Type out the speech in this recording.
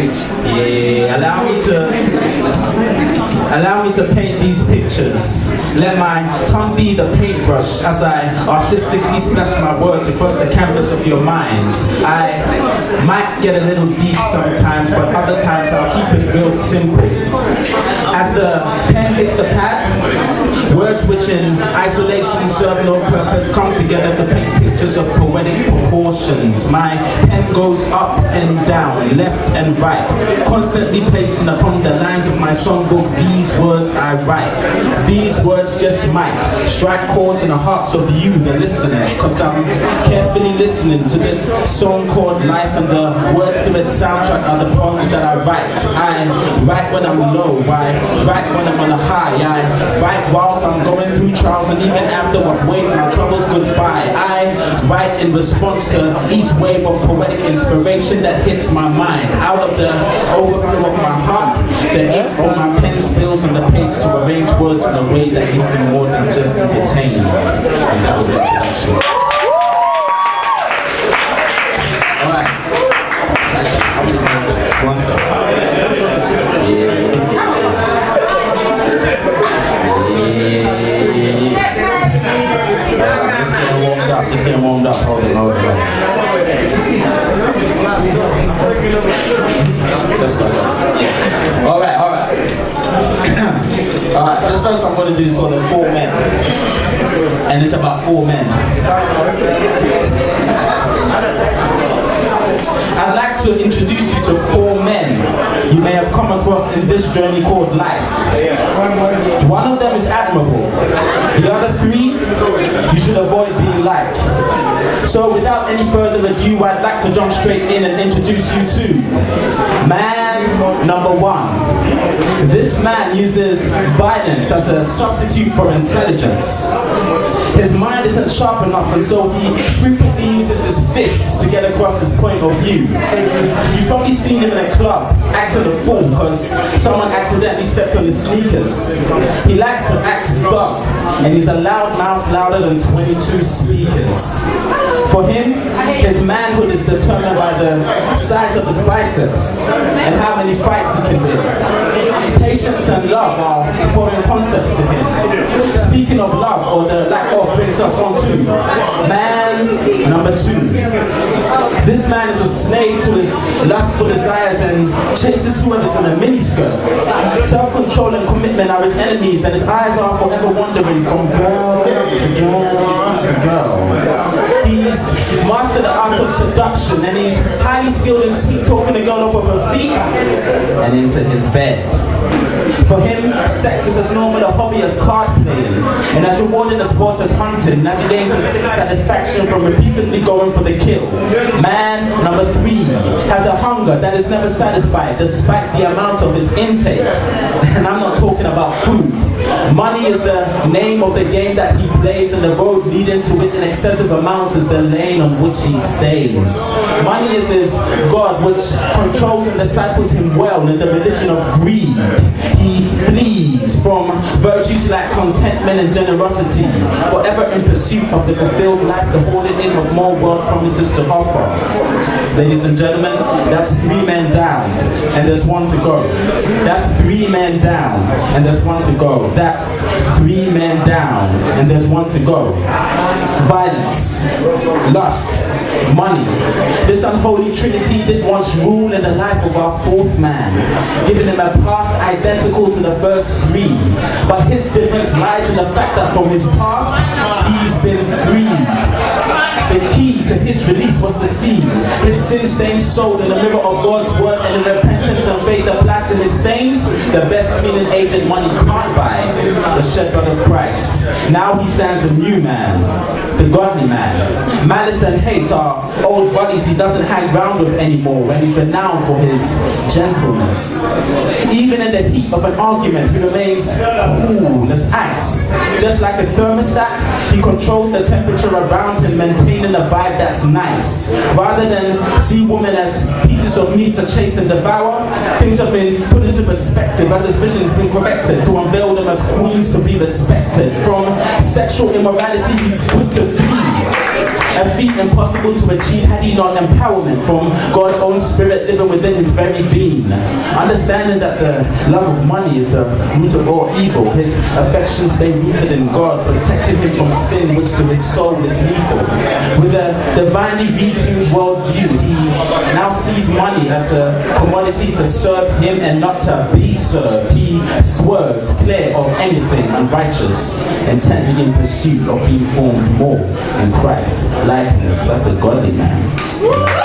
Yeah, allow me to paint these pictures. Let my tongue be the paintbrush as I artistically splash my words across the canvas of your minds. I might get a little deep sometimes, but other times I'll keep it real simple. As the pen hits the pad, words which in isolation serve no purpose come together to paint pictures of poetic proportions. My pen goes up and down, left and right, constantly placing upon the lines of my songbook these words I write. These words just might strike chords in the hearts of you, the listeners, cause I'm carefully listening to this song called Life, and the words to its soundtrack are the poems that I write. I write when I'm low, I write when I'm on a high, I write whilst I'm going through trials, and even after I've waved my troubles goodbye. I write in response to each wave of poetic inspiration that hits my mind. Out of the overflow of my heart, the ink on my pen spills on the page to arrange words in a way that leave you more than just entertained. And that was the introduction. Alright. I'm gonna do this. One second. Just getting warmed up. Hold on. Let's go. Yeah. Alright. Alright, this first one I'm going to do is called The 4 Men. And it's about 4 men. I'd like to introduce you to 4 men you may have come across in this journey called life. One of them is admirable. The other 3, you should avoid being like. So without any further ado, I'd like to jump straight in and introduce you to man number 1. This man uses violence as a substitute for intelligence. His mind isn't sharp enough, and so he frequently uses his fists to get across his point of view. You've probably seen him in a club acting a fool because someone accidentally stepped on his sneakers. He likes to act thug, and he's a loud mouth louder than 22 speakers. For him, his manhood is determined by the size of his biceps and how many fights he can win. Patience and love are foreign concepts to him. Speaking of love, or the lack of, brings us on to man number 2. This man is a slave to his lustful desires and chases whoever's in a miniskirt. Self-control and commitment are his enemies, and his eyes are forever wandering from girl to girl to girl. He's mastered the art of seduction, and he's highly skilled in sweet talking the girl off of her feet and into his bed. For him, sex is as normal a hobby as card playing, and as rewarding a sport as hunting, as he gains a sick satisfaction from repeatedly going for the kill. Man number 3 has a hunger that is never satisfied despite the amount of his intake. And I'm not talking about food. Money is the name of the game that he plays, and the road leading to it in excessive amounts is the lane on which he stays. Money is his God, which controls and disciples him well in the religion of greed. He flees from virtues like contentment and generosity, forever in pursuit of the fulfilled life the hoarded in of more world promises to offer. Ladies and gentlemen, that's 3 men down, and there's 1 to go. That's 3 men down, and there's 1 to go. That's 3 men down, and there's 1 to go. Violence, lust, money. This unholy trinity did once rule in the life of our 4th man, giving him a past identical to the first 3. But his difference lies in the fact that from his past, he's been freed. The key to his release was to see his sin-stained soul in the mirror of God's word, and in repentance and faith applied to his stains, the best cleaning agent money can't buy, the shed blood of Christ. Now he stands a new man, the godly man. Malice and hate are old buddies he doesn't hang around with anymore, and he's renowned for his gentleness. Even in the heat of an argument, he remains cool as ice. Just like a thermostat, he controls the temperature around him, maintaining a vibe that's nice. Rather than see women as pieces of meat to chase and devour, things have been put into perspective as his vision has been corrected to unveil them as queens to be respected. From sexual immorality, he's quick to flee. a feat impossible to achieve had he not empowerment from God's own spirit living within his very being. Understanding that the love of money is the root of all evil, his affections stay rooted in God, protecting him from sin which to his soul is lethal. With a divinely retuned worldview, he now sees money as a commodity to serve him and not to be served. He swerves clear of anything unrighteous, intently in pursuit of being formed more in Christ's likeness. That's the godly man.